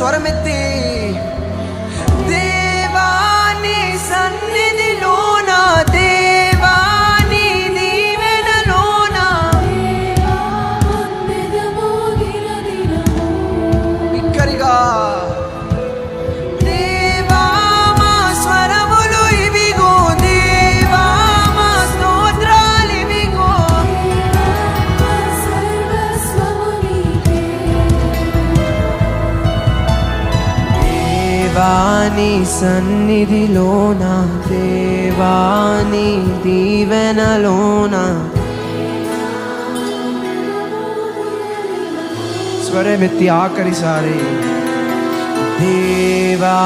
స్వరమెత్తి దేవాని సన్నిధిలోన, దేవాని దీవెనలోన బిక్కరిగా దేవా మా స్వరములు ఇవిగో, దేవా మా స్తోత్రాలు ఇవిగో. దేవాని సన్నిధిలోన, దేవాని దీవెనలోన స్వరమెత్తి ఆఖరిసారి దేవా